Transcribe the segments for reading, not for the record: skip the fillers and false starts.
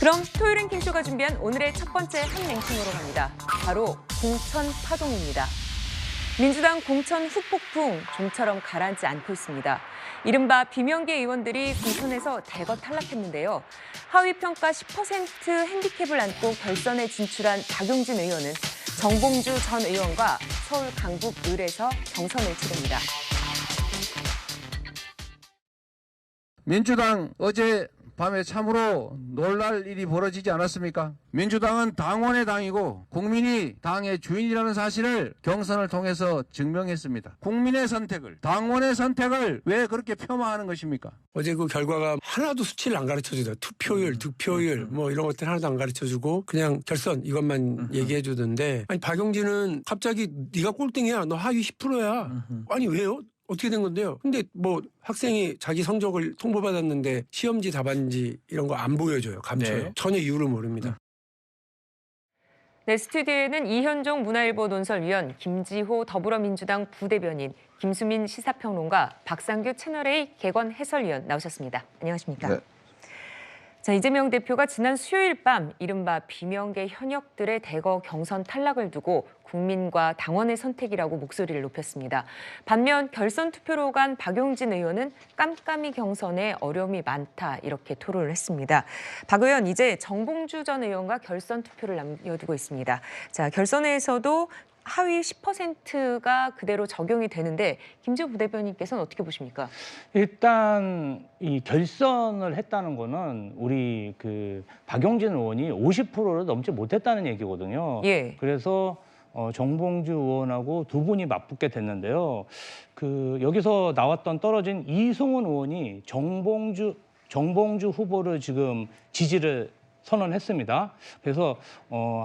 그럼 토요 랭킹쇼가 준비한 오늘의 첫 번째 한 랭킹으로 갑니다. 바로 공천 파동입니다. 민주당 공천 후폭풍 좀처럼 가라앉지 않고 있습니다. 이른바 비명계 의원들이 공천에서 대거 탈락했는데요. 하위 평가 10% 핸디캡을 안고 결선에 진출한 박용진 의원은 정봉주 전 의원과 서울 강북을에서 경선을 치릅니다. 민주당 어제 밤에 참으로 놀랄 일이 벌어지지 않았습니까? 민주당은 당원의 당이고 국민이 당의 주인이라는 사실을 경선을 통해서 증명했습니다. 국민의 선택을, 당원의 선택을 왜 그렇게 폄하하는 것입니까? 어제 그 결과가 하나도 수치를 안 가르쳐주더라. 투표율, 득표율 뭐 이런 것들 하나도 안 가르쳐주고 그냥 결선 이것만 얘기해주던데, 아니 박용진은 갑자기 네가 꼴등이야, 너 하위 10%야. 아니 왜요? 어떻게 된 건데요? 근데 뭐 학생이 자기 성적을 통보받았는데 시험지 답안지 이런 거 안 보여줘요. 감춰요. 네. 전혀 이유를 모릅니다. 네, 스튜디오에는 이현종 문화일보 논설위원, 김지호 더불어민주당 부대변인, 김수민 시사평론가, 박상규 채널A 개건 해설위원 나오셨습니다. 안녕하십니까? 네. 자, 이재명 대표가 지난 수요일 밤 이른바 비명계 현역들의 대거 경선 탈락을 두고 국민과 당원의 선택이라고 목소리를 높였습니다. 반면 결선 투표로 간 박용진 의원은 깜깜이 경선에 어려움이 많다 이렇게 토로를 했습니다. 박 의원, 이제 정봉주 전 의원과 결선 투표를 남겨두고 있습니다. 자, 결선에서도 하위 10%가 그대로 적용이 되는데 김지호 부대변인께서는 어떻게 보십니까? 일단 이 결선을 했다는 거는 우리 그 박용진 의원이 50%를 넘지 못했다는 얘기거든요. 예. 그래서 정봉주 의원하고 두 분이 맞붙게 됐는데요. 그 여기서 나왔던 떨어진 이승훈 의원이 정봉주 후보를 지금 지지를 선언했습니다. 그래서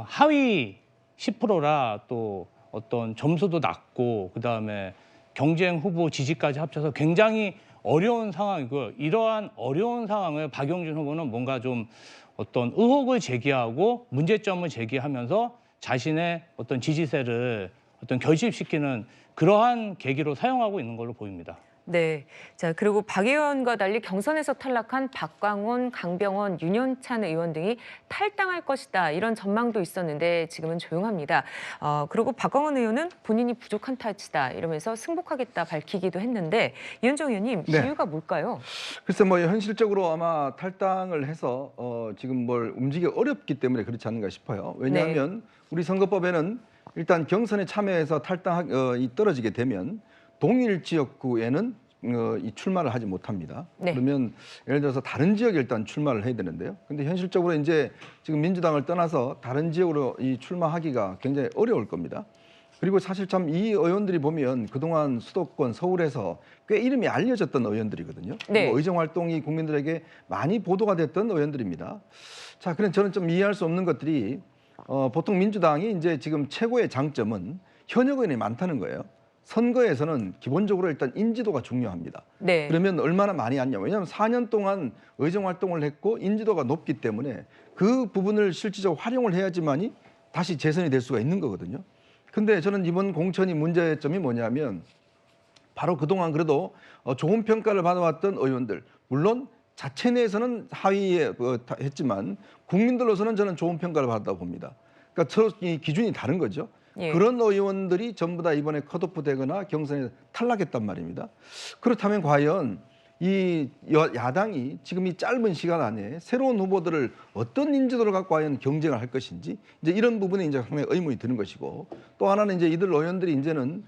하위 10%라 또 어떤 점수도 낮고 그다음에 경쟁 후보 지지까지 합쳐서 굉장히 어려운 상황이고요. 이러한 어려운 상황을 박용진 후보는 뭔가 좀 어떤 의혹을 제기하고 문제점을 제기하면서 자신의 어떤 지지세를 어떤 결집시키는 그러한 계기로 사용하고 있는 걸로 보입니다. 네. 자, 그리고 박 의원과 달리 경선에서 탈락한 박광온, 강병원, 윤현찬 의원 등이 탈당할 것이다 이런 전망도 있었는데 지금은 조용합니다. 그리고 박광온 의원은 본인이 부족한 탓이다 이러면서 승복하겠다 밝히기도 했는데 이현정 의원님, 네. 이유가 뭘까요? 글쎄 뭐 현실적으로 아마 탈당을 해서 지금 뭘 움직이기 어렵기 때문에 그렇지 않는가 싶어요. 왜냐하면 우리 선거법에는 일단 경선에 참여해서 떨어지게 되면 동일 지역구에는 이 출마를 하지 못합니다. 네. 그러면 예를 들어서 다른 지역에 일단 출마를 해야 되는데요. 근데 현실적으로 이제 지금 민주당을 떠나서 다른 지역으로 이 출마하기가 굉장히 어려울 겁니다. 그리고 사실 참 이 의원들이 보면 그동안 수도권 서울에서 꽤 이름이 알려졌던 의원들이거든요. 네. 의정 활동이 국민들에게 많이 보도가 됐던 의원들입니다. 자, 그럼 저는 좀 이해할 수 없는 것들이 보통 민주당이 이제 지금 최고의 장점은 현역 의원이 많다는 거예요. 선거에서는 기본적으로 일단 인지도가 중요합니다. 네. 그러면 얼마나 많이 왔냐. 왜냐하면 4년 동안 의정 활동을 했고 인지도가 높기 때문에 그 부분을 실질적으로 활용을 해야지만이 다시 재선이 될 수가 있는 거거든요. 근데 저는 이번 공천이 문제점이 뭐냐면 바로 그동안 그래도 좋은 평가를 받아왔던 의원들, 물론 자체 내에서는 하위에 했지만 국민들로서는 저는 좋은 평가를 받았다고 봅니다. 그러니까 서로 이 기준이 다른 거죠. 예. 그런 의원들이 전부 다 이번에 컷오프 되거나 경선에 탈락했단 말입니다. 그렇다면 과연 이 야당이 지금 이 짧은 시간 안에 새로운 후보들을 어떤 인지도를 갖고 과연 경쟁을 할 것인지 이제 이런 부분에 이제 상당히 의문이 드는 것이고, 또 하나는 이제 이들 의원들이 이제는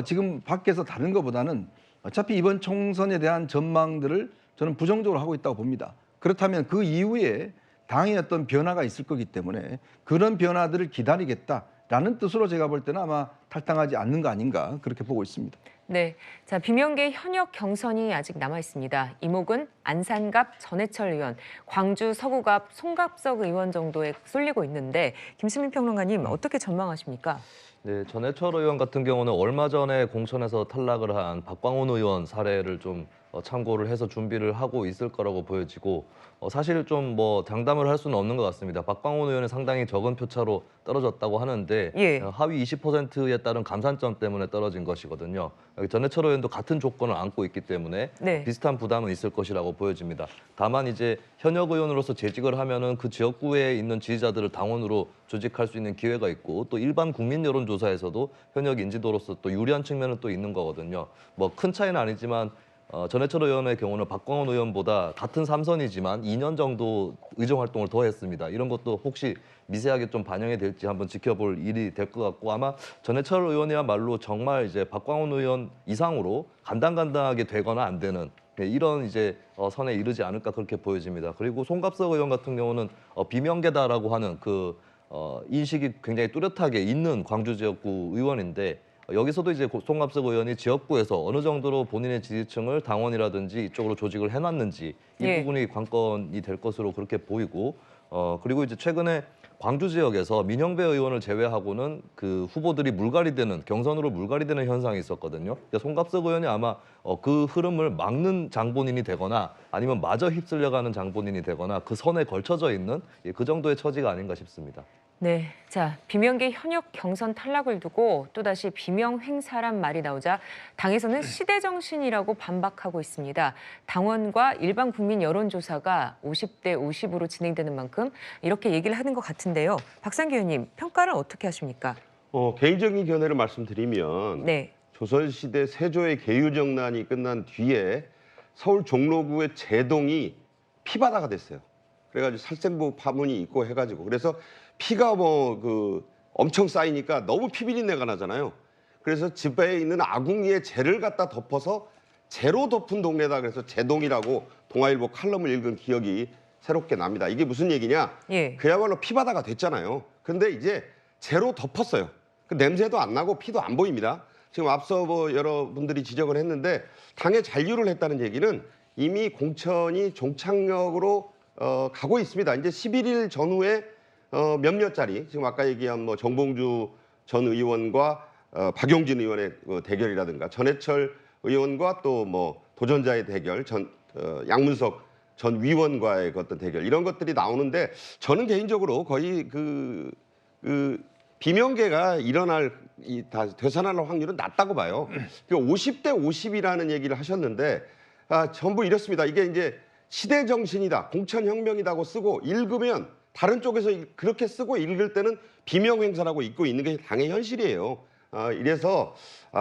지금 밖에서 다른 것보다는 어차피 이번 총선에 대한 전망들을 저는 부정적으로 하고 있다고 봅니다. 그렇다면 그 이후에 당의 어떤 변화가 있을 거기 때문에 그런 변화들을 기다리겠다라는 뜻으로 제가 볼 때는 아마 탈당하지 않는 거 아닌가 그렇게 보고 있습니다. 네. 자, 비명계 현역 경선이 아직 남아 있습니다. 이목은 안산갑 전해철 의원, 광주 서구갑 송갑석 의원 정도에 쏠리고 있는데 김수민 평론가님 어떻게 전망하십니까? 네, 전해철 의원 같은 경우는 얼마 전에 공천에서 탈락을 한 박광온 의원 사례를 좀 참고를 해서 준비를 하고 있을 거라고 보여지고 사실 좀 뭐 장담을 할 수는 없는 것 같습니다. 박광온 의원은 상당히 적은 표차로 떨어졌다고 하는데 예. 하위 20%에 따른 감산점 때문에 떨어진 것이거든요. 여기 전해철 의원도 같은 조건을 안고 있기 때문에 네. 비슷한 부담은 있을 것이라고 보여집니다. 다만 이제 현역 의원으로서 재직을 하면은 그 지역구에 있는 지지자들을 당원으로 조직할 수 있는 기회가 있고 또 일반 국민 여론조사에서도 현역 인지도로서 또 유리한 측면은 또 있는 거거든요. 뭐 큰 차이는 아니지만 전해철 의원의 경우는 박광원 의원보다 같은 삼선이지만 2년 정도 의정 활동을 더 했습니다. 이런 것도 혹시 미세하게 좀 반영이 될지 한번 지켜볼 일이 될 것 같고 아마 전해철 의원이야말로 정말 이제 박광원 의원 이상으로 간당간당하게 되거나 안 되는 이런 이제 선에 이르지 않을까 그렇게 보여집니다. 그리고 송갑석 의원 같은 경우는 비명계다라고 하는 그 인식이 굉장히 뚜렷하게 있는 광주 지역구 의원인데 여기서도 이제 송갑석 의원이 지역구에서 어느 정도로 본인의 지지층을 당원이라든지 이쪽으로 조직을 해놨는지 이 예. 부분이 관건이 될 것으로 그렇게 보이고 그리고 이제 최근에 광주 지역에서 민영배 의원을 제외하고는 그 후보들이 물갈이되는 경선으로 물갈이되는 현상이 있었거든요. 그러니까 송갑석 의원이 아마 그 흐름을 막는 장본인이 되거나 아니면 마저 휩쓸려가는 장본인이 되거나 그 선에 걸쳐져 있는 그 정도의 처지가 아닌가 싶습니다. 네, 자 비명계 현역 경선 탈락을 두고 또다시 비명 행사란 말이 나오자 당에서는 시대 정신이라고 반박하고 있습니다. 당원과 일반 국민 여론조사가 50대 50으로 진행되는 만큼 이렇게 얘기를 하는 것 같은데요. 박상기 의원님 평가를 어떻게 하십니까? 개인적인 견해를 말씀드리면 네, 조선시대 세조의 계유정난이 끝난 뒤에 서울 종로구의 제동이 피바다가 됐어요. 그래가지고 살생부 파문이 있고 해가지고 그래서 피가 엄청 쌓이니까 너무 피비린내가 나잖아요. 그래서 집에 있는 아궁이에 재를 갖다 덮어서 재로 덮은 동네다 그래서 제동이라고 동아일보 칼럼을 읽은 기억이 새롭게 납니다. 이게 무슨 얘기냐? 예. 그야말로 피바다가 됐잖아요. 근데 이제 재로 덮었어요. 그 냄새도 안 나고 피도 안 보입니다. 지금 앞서 여러분들이 지적을 했는데 당에 잔류를 했다는 얘기는 이미 공천이 종착역으로 가고 있습니다. 이제 11일 전후에 몇몇짜리 지금 아까 얘기한 정봉주 전 의원과 박용진 의원의 대결이라든가 전해철 의원과 또 도전자의 대결, 양문석 전 위원과의 어떤 대결 이런 것들이 나오는데 저는 개인적으로 거의 그 비명계가 다 되살아날 확률은 낮다고 봐요. 50대 50이라는 얘기를 하셨는데 전부 이렇습니다. 이게 이제 시대 정신이다, 공천혁명이다고 쓰고 읽으면 다른 쪽에서 그렇게 쓰고 읽을 때는 비명 행사라고 읽고 있는 게 당의 현실이에요. 이래서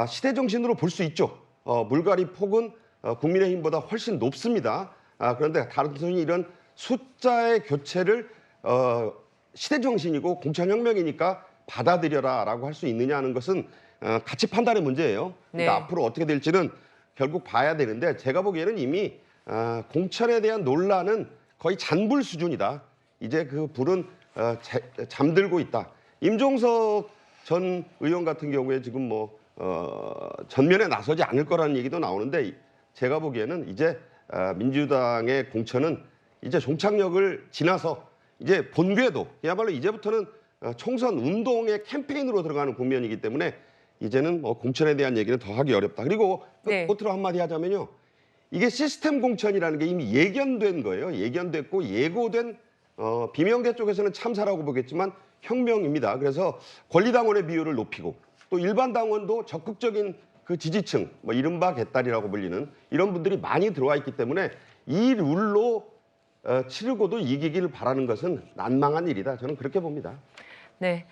시대 정신으로 볼 수 있죠. 물갈이 폭은 국민의힘보다 훨씬 높습니다. 그런데 단순히 이런 숫자의 교체를 시대 정신이고 공천혁명이니까 받아들여라라고 할 수 있느냐 하는 것은 가치 판단의 문제예요. 그러니까 네. 앞으로 어떻게 될지는 결국 봐야 되는데 제가 보기에는 이미 공천에 대한 논란은 거의 잔불 수준이다. 이제 그 불은 잠들고 있다. 임종석 전 의원 같은 경우에 지금 전면에 나서지 않을 거라는 얘기도 나오는데 제가 보기에는 이제 민주당의 공천은 이제 종착역을 지나서 이제 본궤도 그야말로 이제부터는 총선 운동의 캠페인으로 들어가는 국면이기 때문에 이제는 공천에 대한 얘기는 더 하기 어렵다. 그리고 네. 끝으로 한마디 하자면요. 이게 시스템 공천이라는 게 이미 예견된 거예요. 예견됐고 예고된 비명계 쪽에서는 참사라고 보겠지만 혁명입니다. 그래서 권리당원의 비율을 높이고 또 일반 당원도 적극적인 그 지지층, 이른바 개딸이라고 불리는 이런 분들이 많이 들어와 있기 때문에 이 룰로 치르고도 이기기를 바라는 것은 난망한 일이다. 저는 그렇게 봅니다. 네.